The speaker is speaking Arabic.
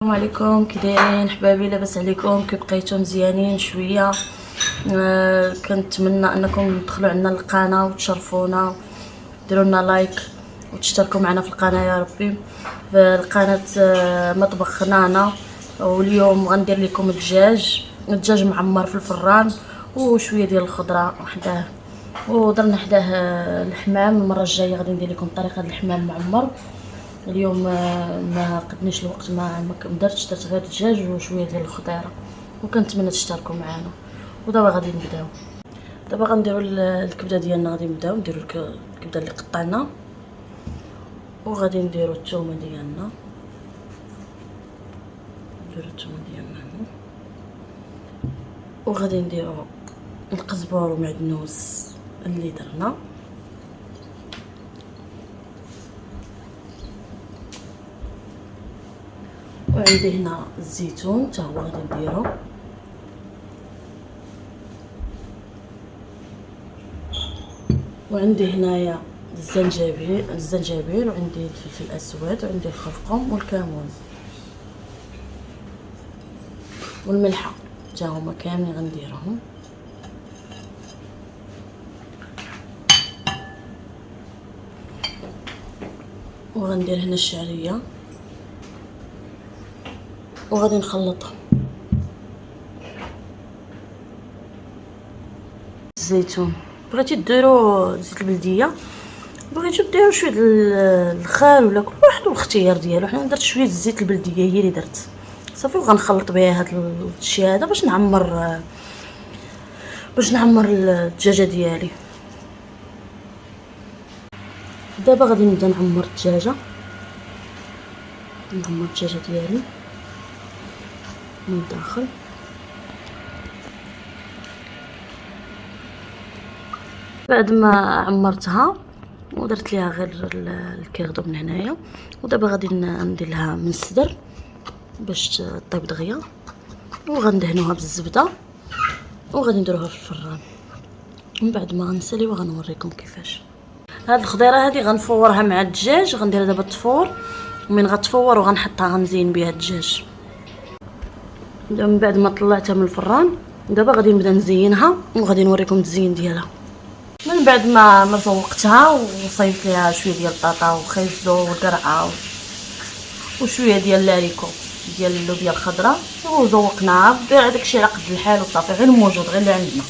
السلام عليكم، كي دايرين حبابي؟ لاباس عليكم؟ كي بقيتو مزيانين شويه؟ كنتمنى انكم تدخلوا عندنا للقناه وتشرفونا، ديروا لنا لايك وتشتركوا معنا في القناه يا ربي. في القناه مطبخ نانا. واليوم غندير لكم الدجاج معمر في الفران وشويه ديال الخضره حداه، ودرنا حداه الحمام. المره الجايه غادي ندير لكم طريقه الحمام معمر. اليوم ما قدنيش الوقت، ما درتش، درت غير الدجاج وشويه ديال الخضيره، وكنتمنى تشتركوا معنا. ودابا غادي نبداو. دابا غنديروا الكبده ديالنا، غادي نبداو نديروا الكبده اللي قطعنا، وغادي نديروا الثومه ديالنا، وغادي نديروا القزبر ومعدنوس اللي درنا، وعندي هنا الزيتون حتى هو غادي نديرو، وعندي هنايا الزنجبيل وعندي الفلفل الاسود وعندي الخرقوم والكمون والملحه حتى هما كاملين غنديرهم. وغندير هنا الشعريه وغادي نخلطهم. الزيتون بغيتي ديروا زيت البلديه، بغيتو ديروا شويه الخال ولا كل واحد والاختيار ديالو. حنا درت شويه الزيت البلديه هي اللي درت صافي، وغنخلط بها هاد الشيء هذا باش نعمر الدجاجه ديالي. دابا غادي نبدا نعمر الدجاجه ديالي من الداخل. بعد ما عمرتها ودرت ليها غير الكيردو من هنايا، ودابا غادي ندير لها من الصدر باش طيب دغيا، وغندهنوها بالزبده وغادي نديروها في الفران. من بعد ما غنساليوها غنوريكم كيفاش. هاد الخضيره هادي غنفورها مع الدجاج، غنديرها دابا التفور، ومن غتفور وغنحطها غنزين بها الدجاج. من بعد ما طلعتها من الفران دابا غادي نبدا نزينها وغادي نوريكم التزيين ديالها. من بعد ما زوقتها وصيفت ليها شويه ديال البطاطا وخيزو والقرعه وشويه ديال لاريكو ديال اللوبيا الخضراء، وزوقناها داكشي على قد الحال وصافي، غير موجود غير اللي عندنا.